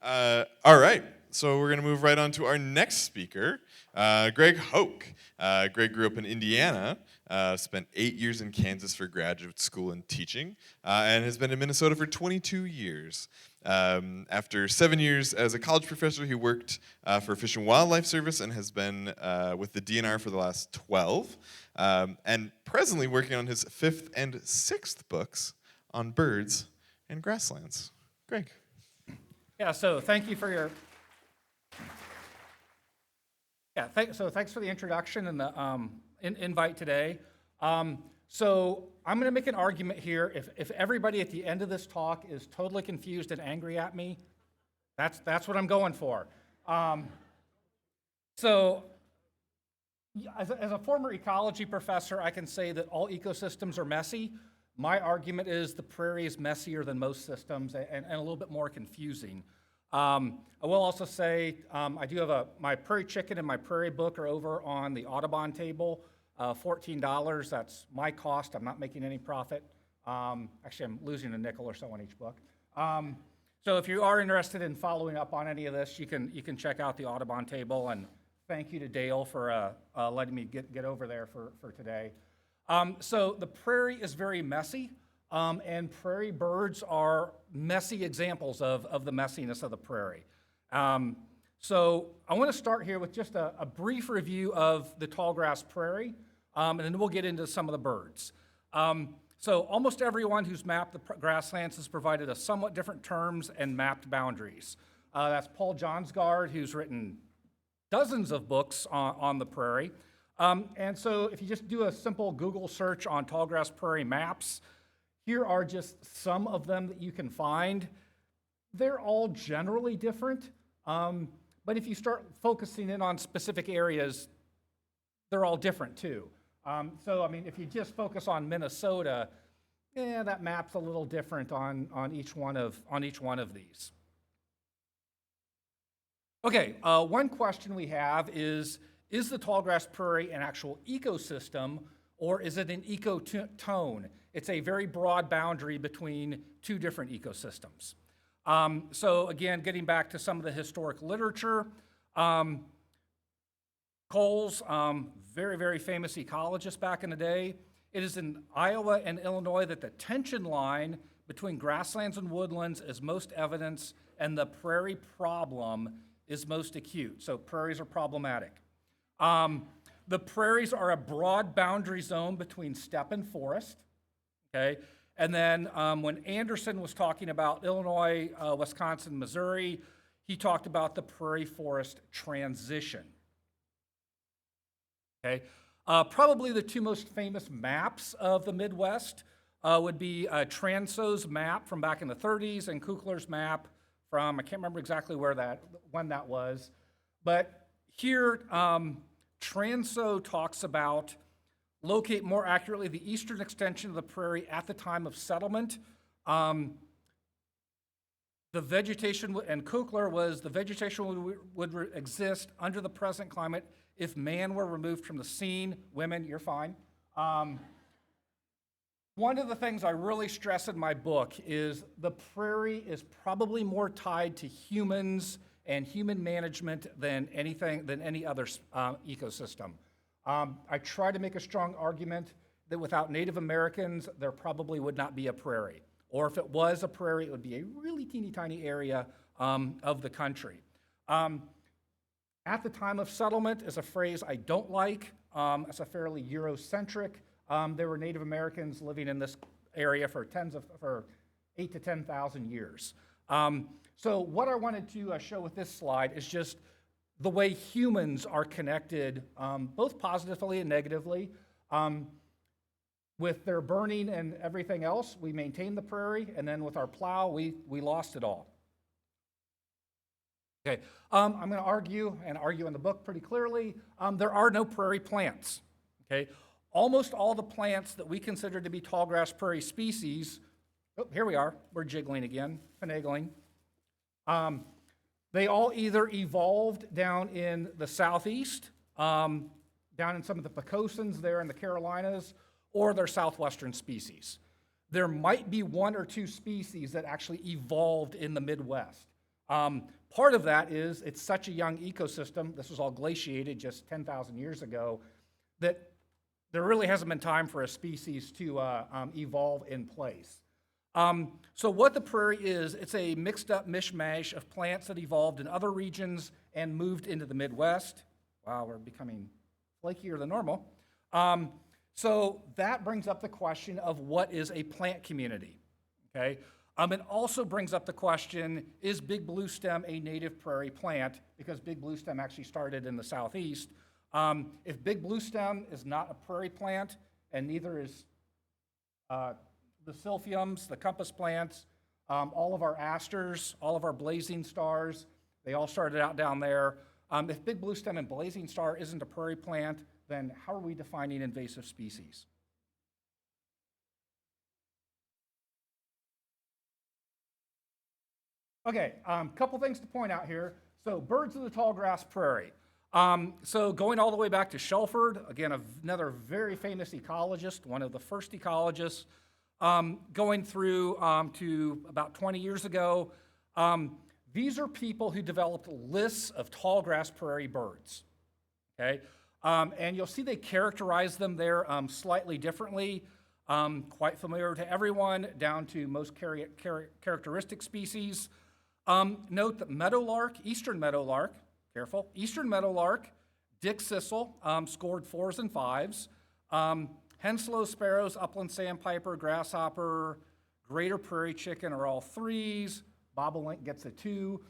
All right, so we're going to move right on to our next speaker, Greg Hoch. Greg grew up in Indiana, spent 8 years in Kansas for graduate school and teaching, and has been in Minnesota for 22 years. After 7 years as a college professor, he worked for Fish and Wildlife Service and has been with the DNR for the last 12, and presently working on his 5th and 6th books on birds and grasslands. Greg. Yeah, so thank you for your, thanks for the introduction and the invite today. So I'm going to make an argument here. If everybody at the end of this talk is totally confused and angry at me, that's what I'm going for. So as a former ecology professor, I can say that all ecosystems are messy. My argument is the prairie is messier than most systems and a little bit more confusing. I will also say I do have my prairie chicken and my prairie book are over on the Audubon table, $14. That's my cost. I'm not making any profit. Actually, I'm losing a nickel or so on each book. So if you are interested in following up on any of this, you can check out the Audubon table. And thank you to Dale for letting me get over there for today. So the prairie is very messy, and prairie birds are messy examples of the messiness of the prairie. So I want to start here with just a brief review of the Tallgrass Prairie, and then we'll get into some of the birds. So almost everyone who's mapped the grasslands has provided a somewhat different terms and mapped boundaries. That's Paul Johnsgaard, who's written dozens of books on the prairie. And so if you just do a simple Google search on Tallgrass Prairie maps, here are just some of them that you can find. They're all generally different, but if you start focusing in on specific areas, they're all different too. So I mean, if you just focus on Minnesota, that map's a little different on each one of these. Okay, one question we have is the Tallgrass Prairie an actual ecosystem, or is it an ecotone? It's a very broad boundary between two different ecosystems. So again, getting back to some of the historic literature, Coles, very, very famous ecologist back in the day, it is in Iowa and Illinois that the tension line between grasslands and woodlands is most evident, and the prairie problem is most acute. So prairies are problematic. The prairies are a broad boundary zone between steppe and forest, okay? And then when Anderson was talking about Illinois, Wisconsin, Missouri, he talked about the prairie-forest transition, okay? Probably the two most famous maps of the Midwest would be Transo's map from back in the 30s and Kukler's map from, I can't remember exactly when that was, but here, Transo talks about locate more accurately the eastern extension of the prairie at the time of settlement. The vegetation, and Kukler was, the vegetation would exist under the present climate if man were removed from the scene. Women, you're fine. One of the things I really stress in my book is the prairie is probably more tied to humans and human management than any other ecosystem. I try to make a strong argument that without Native Americans, there probably would not be a prairie. Or if it was a prairie, it would be a really teeny tiny area of the country. At the time of settlement is a phrase I don't like. It's a fairly Eurocentric. There were Native Americans living in this area for 8 to 10,000 years. So what I wanted to show with this slide is just the way humans are connected, both positively and negatively. With their burning and everything else, we maintained the prairie, and then with our plow, we lost it all. Okay, I'm going to argue in the book pretty clearly, there are no prairie plants, okay? Almost all the plants that we consider to be tallgrass prairie species, here we are, we're jiggling again, finagling. They all either evolved down in the southeast, down in some of the Pecosins there in the Carolinas, or they're southwestern species. There might be one or two species that actually evolved in the Midwest. Part of that is it's such a young ecosystem, this was all glaciated just 10,000 years ago, that there really hasn't been time for a species to evolve in place. So what the prairie is, it's a mixed up mishmash of plants that evolved in other regions and moved into the Midwest. Wow, we're becoming flakier than normal. So that brings up the question of what is a plant community, okay? It also brings up the question, is big bluestem a native prairie plant? Because big bluestem actually started in the southeast. If big bluestem is not a prairie plant, and neither is the silphiums, the compass plants, all of our asters, all of our blazing stars, they all started out down there. If big bluestem and blazing star isn't a prairie plant, then how are we defining invasive species? Okay, couple things to point out here. So birds of the tallgrass prairie. So going all the way back to Shelford, again, another very famous ecologist, one of the first ecologists, going through to about 20 years ago. These are people who developed lists of tallgrass prairie birds, okay? And you'll see they characterize them there slightly differently, quite familiar to everyone, down to most characteristic species. Note that meadowlark, eastern meadowlark, careful, eastern meadowlark, dick sissel scored 4s and 5s. Henslow sparrows, upland sandpiper, grasshopper, greater prairie chicken are all 3s. Bobolink gets a 2.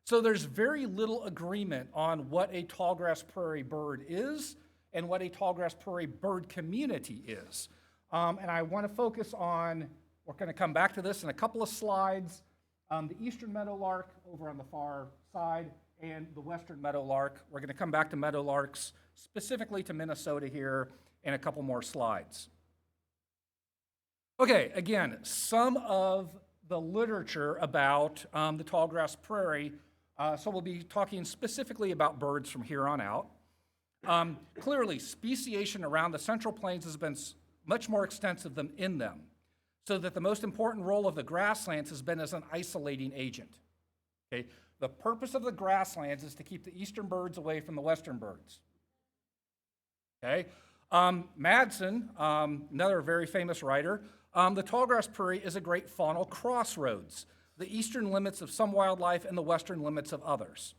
So there's very little agreement on what a tallgrass prairie bird is and what a tallgrass prairie bird community is. And I want to focus on, we're going to come back to this in a couple of slides, the eastern meadowlark over on the far side and the western meadowlark. We're going to come back to meadowlarks, specifically to Minnesota here, in a couple more slides. Okay, again, some of the literature about the tallgrass prairie, so we'll be talking specifically about birds from here on out. Clearly, speciation around the Central Plains has been much more extensive than in them, so that the most important role of the grasslands has been as an isolating agent. Okay? The purpose of the grasslands is to keep the eastern birds away from the western birds. Okay? Madsen, another very famous writer, the tallgrass prairie is a great faunal crossroads, the eastern limits of some wildlife and the western limits of others.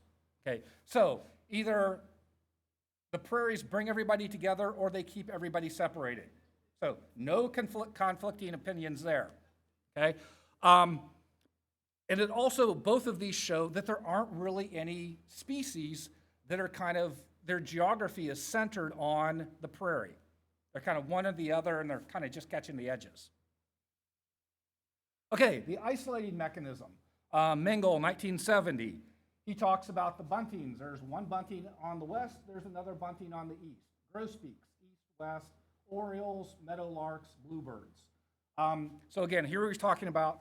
Okay? So either the prairies bring everybody together or they keep everybody separated. So no conflicting opinions there, okay? And it also, both of these show that there aren't really any species that are kind of, their geography is centered on the prairie. They're kind of one or the other, and they're kind of just catching the edges. Okay, the isolating mechanism. Mingle, 1970, he talks about the buntings. There's one bunting on the west, there's another bunting on the east. Grosbeaks, east, west. Orioles, meadowlarks, bluebirds. So again, here he's talking about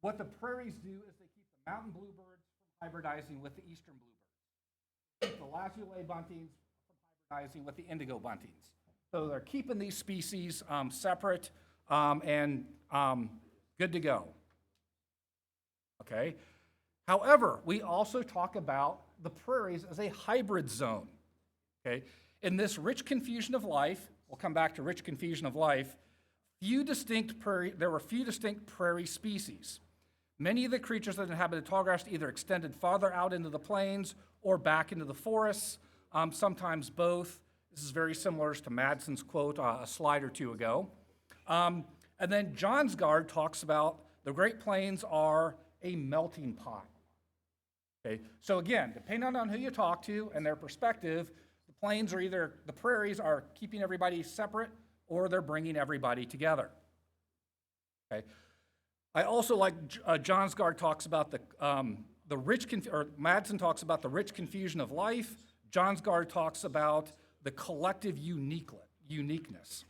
what the prairies do is they keep the mountain bluebirds from hybridizing with the eastern bluebirds. Keep the lazuli buntings from hybridizing with the indigo buntings. So they're keeping these species separate and good to go. Okay. However, we also talk about the prairies as a hybrid zone. Okay. In this rich confusion of life, we'll come back to rich confusion of life, there were few distinct prairie species. Many of the creatures that inhabited tallgrass either extended farther out into the plains or back into the forests, sometimes both. This is very similar to Madsen's quote a slide or two ago. And then Johnsgaard talks about the Great Plains are a melting pot. Okay, so again, depending on who you talk to and their perspective, the prairies are keeping everybody separate or they're bringing everybody together. Okay. I also like Johnsgaard talks about Madsen talks about the rich confusion of life. Johnsgaard talks about the collective uniqueness.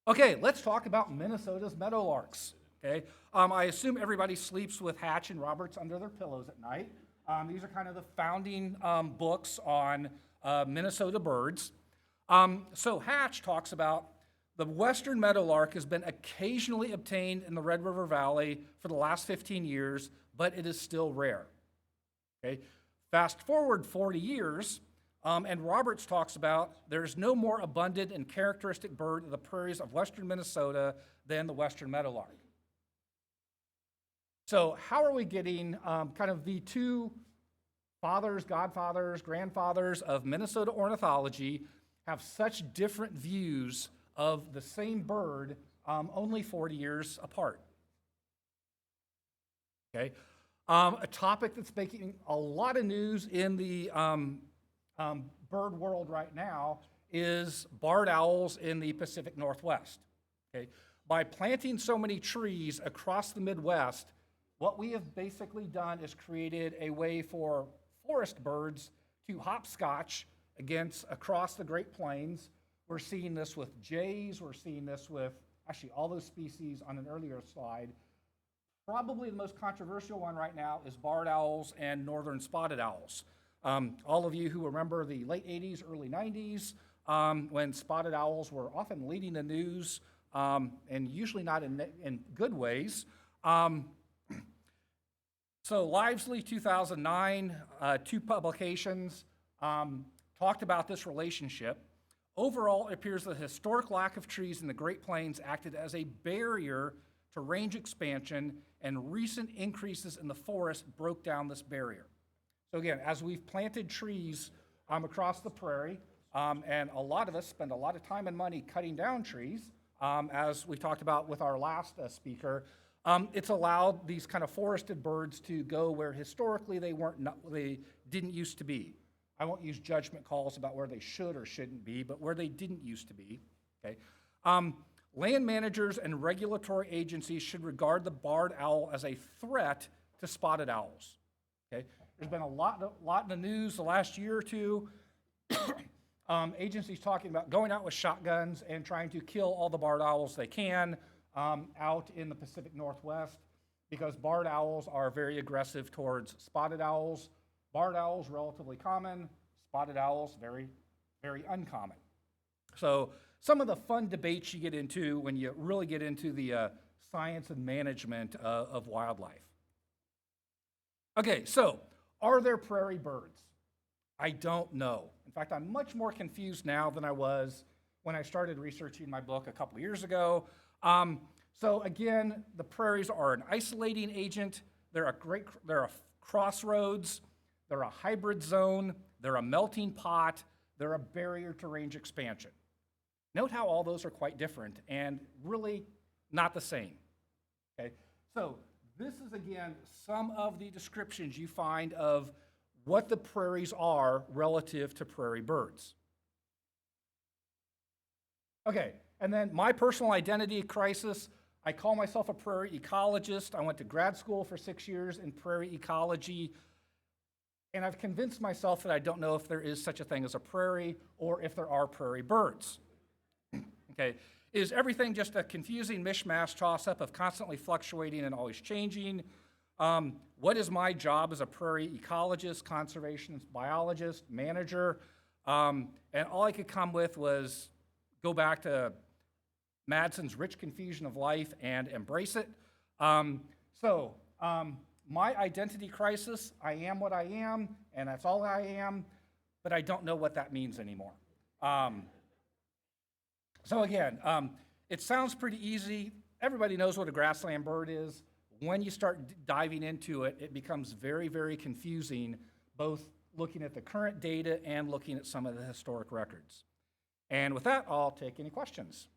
Okay, let's talk about Minnesota's meadowlarks. Okay, I assume everybody sleeps with Hatch and Roberts under their pillows at night. These are kind of the founding books on Minnesota birds. So Hatch talks about The western meadowlark has been occasionally obtained in the Red River Valley for the last 15 years, but it is still rare. Okay? Fast forward 40 years, and Roberts talks about there's no more abundant and characteristic bird in the prairies of western Minnesota than the western meadowlark. So how are we getting kind of the two fathers, godfathers, grandfathers of Minnesota ornithology have such different views of the same bird only 40 years apart? Okay. A topic that's making a lot of news in the bird world right now is barred owls in the Pacific Northwest. Okay. By planting so many trees across the Midwest, what we have basically done is created a way for forest birds to hopscotch across the Great Plains. We're seeing this with jays. We're seeing this with actually all those species on an earlier slide. Probably the most controversial one right now is barred owls and northern spotted owls. All of you who remember the late 80s, early 90s, when spotted owls were often leading the news, and usually not in good ways. So Livesley 2009, two publications talked about this relationship. Overall, it appears the historic lack of trees in the Great Plains acted as a barrier to range expansion, and recent increases in the forest broke down this barrier. So again, as we've planted trees across the prairie, and a lot of us spend a lot of time and money cutting down trees, as we talked about with our last speaker, it's allowed these kind of forested birds to go where historically they didn't used to be. I won't use judgment calls about where they should or shouldn't be, but where they didn't used to be. Okay. Land managers and regulatory agencies should regard the barred owl as a threat to spotted owls. Okay. There's been a lot in the news the last year or two. Agencies talking about going out with shotguns and trying to kill all the barred owls they can out in the Pacific Northwest, because barred owls are very aggressive towards spotted owls. Barred owls, relatively common. Spotted owls, very, very uncommon. So some of the fun debates you get into when you really get into the science and management of wildlife. Okay, so are there prairie birds? I don't know. In fact, I'm much more confused now than I was when I started researching my book a couple years ago. So again, the prairies are an isolating agent. They're a crossroads. They're a hybrid zone. They're a melting pot. They're a barrier to range expansion. Note how all those are quite different and really not the same. Okay, so this is again some of the descriptions you find of what the prairies are relative to prairie birds. Okay, and then my personal identity crisis. I call myself a prairie ecologist. I went to grad school for 6 years in prairie ecology, and I've convinced myself that I don't know if there is such a thing as a prairie or if there are prairie birds. Okay, is everything just a confusing mishmash toss-up of constantly fluctuating and always changing? What is my job as a prairie ecologist, conservationist, biologist, manager? And all I could come with was go back to Madsen's Rich Confusion of Life and embrace it. My identity crisis, I am what I am, and that's all I am, but I don't know what that means anymore. It sounds pretty easy. Everybody knows what a grassland bird is. When you start diving into it, it becomes very, very confusing, both looking at the current data and looking at some of the historic records. And with that, I'll take any questions.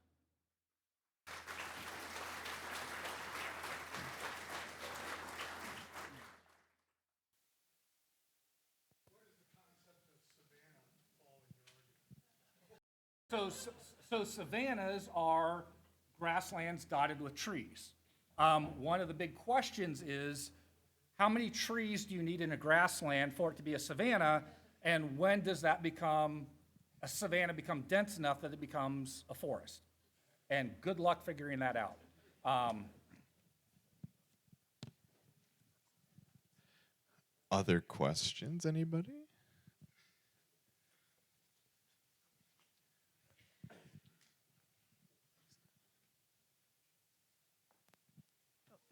So savannas are grasslands dotted with trees. One of the big questions is, how many trees do you need in a grassland for it to be a savanna, and when does that a savanna become dense enough that it becomes a forest? And good luck figuring that out. Other questions, anybody?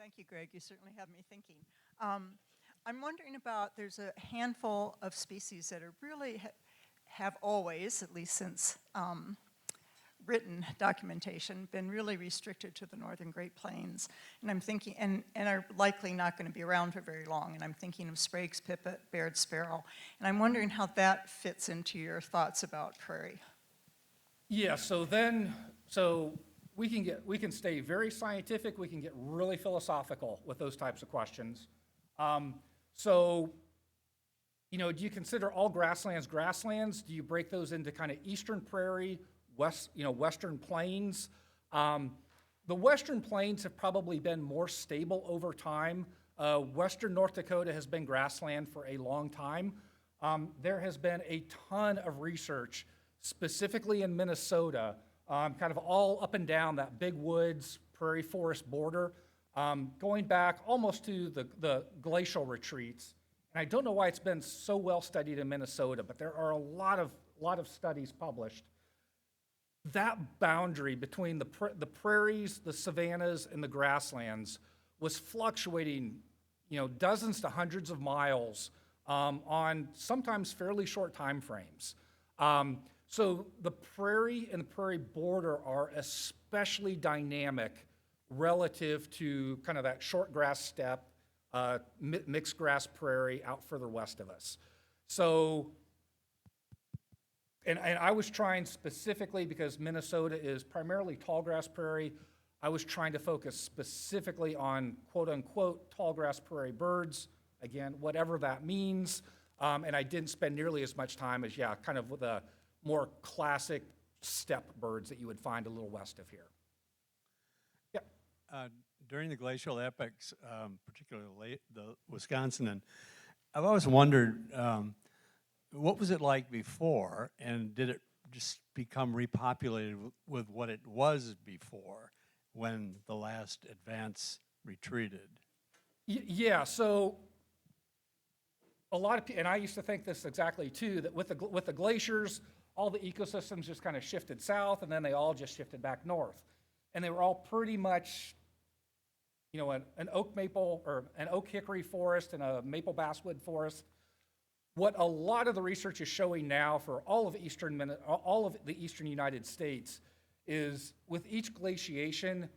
Thank you, Greg. You certainly have me thinking. I'm wondering about, there's a handful of species that are really have always, at least since written documentation, been really restricted to the northern Great Plains. And I'm thinking, and are likely not going to be around for very long. And I'm thinking of Sprague's pipit, Baird's sparrow. And I'm wondering how that fits into your thoughts about prairie. Yeah, so we can stay very scientific, we can get really philosophical with those types of questions. So, you know, do you consider all grasslands grasslands? Do you break those into kind of eastern prairie, western plains? The western plains have probably been more stable over time. Western North Dakota has been grassland for a long time. There has been a ton of research, specifically in Minnesota, kind of all up and down that big woods, prairie forest border, going back almost to the glacial retreats. And I don't know why it's been so well studied in Minnesota, but there are a lot of studies published. That boundary between the prairies, the savannas, and the grasslands was fluctuating, you know, dozens to hundreds of miles on sometimes fairly short time frames. So the prairie and the prairie border are especially dynamic relative to kind of that short grass steppe, mixed grass prairie out further west of us. So, and I was trying specifically, because Minnesota is primarily tallgrass prairie, I was trying to focus specifically on quote-unquote tallgrass prairie birds, again, whatever that means, and I didn't spend nearly as much time as, kind of the more classic steppe birds that you would find a little west of here. During the glacial epochs, particularly the Wisconsin, and I've always wondered, what was it like before, and did it just become repopulated with what it was before when the last advance retreated? Yeah, so a lot of people, and I used to think this exactly too, that with the glaciers, all the ecosystems just kind of shifted south, and then they all just shifted back north. And they were all pretty much, you know, an oak maple or an oak hickory forest and a maple basswood forest. What a lot of the research is showing now for all of the eastern United States is, with each glaciation,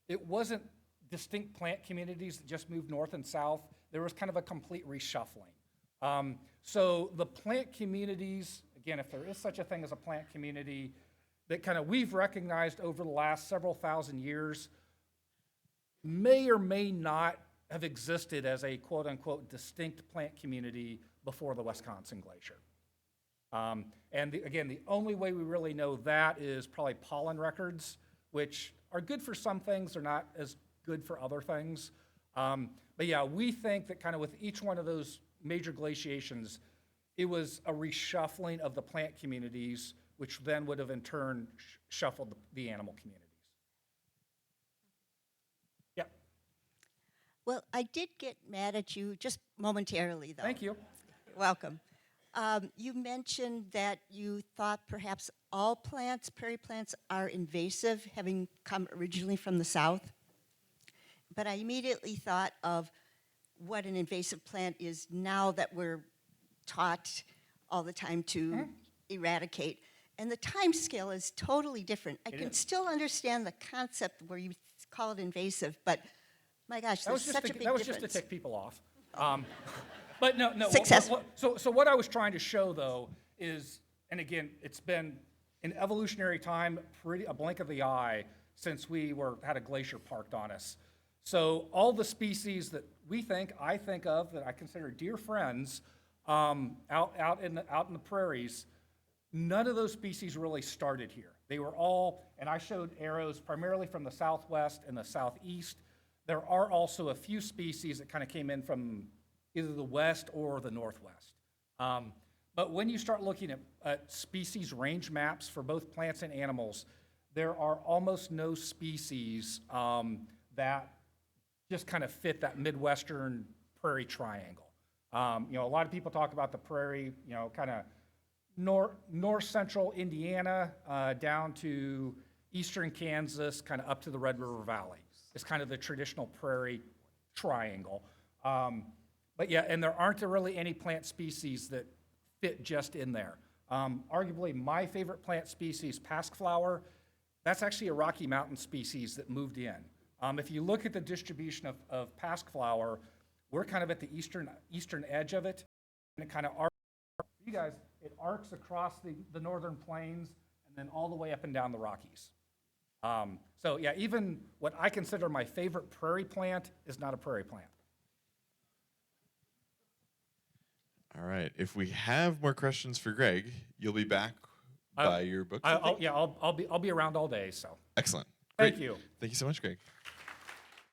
it wasn't distinct plant communities that just moved north and south. There was kind of a complete reshuffling. So the plant communities, again, if there is such a thing as a plant community, that kind of we've recognized over the last several thousand years, may or may not have existed as a quote-unquote distinct plant community before the Wisconsin Glacier. Again, the only way we really know that is probably pollen records, which are good for some things, they're not as good for other things. But yeah, we think that kind of with each one of those major glaciations, it was a reshuffling of the plant communities, which then would have in turn shuffled the animal communities. Yeah. Well, I did get mad at you just momentarily, though. Thank you. Welcome. You mentioned that you thought perhaps all plants, prairie plants, are invasive, having come originally from the south. But I immediately thought of what an invasive plant is now that we're taught all the time to eradicate. And the time scale is totally different. I can still understand the concept where you call it invasive, but my gosh, there's such a big difference. That was just to tick people off. But no. Successful. So what I was trying to show, though, is, and again, it's been in evolutionary time, a blink of the eye since we had a glacier parked on us. So all the species that I think of, that I consider dear friends, out in the prairies, none of those species really started here. They were all, and I showed arrows primarily from the southwest and the southeast. There are also a few species that kind of came in from either the west or the northwest. But when you start looking at species range maps for both plants and animals, there are almost no species that just kind of fit that Midwestern prairie triangle. You know, a lot of people talk about the prairie, you know, kind of north central Indiana down to eastern Kansas, kind of up to the Red River Valley. is kind of the traditional prairie triangle. But yeah, and there aren't really any plant species that fit just in there. Arguably, my favorite plant species, pasqueflower, that's actually a Rocky Mountain species that moved in. If you look at the distribution of pasqueflower, we're kind of at the eastern edge of it, and it kind of arcs, you guys, it arcs across the northern plains and then all the way up and down the Rockies. So yeah, even what I consider my favorite prairie plant is not a prairie plant. All right. If we have more questions for Greg, you'll be back by your book. I'll be around all day. So Excellent. thank Great. you. Thank you so much, Greg.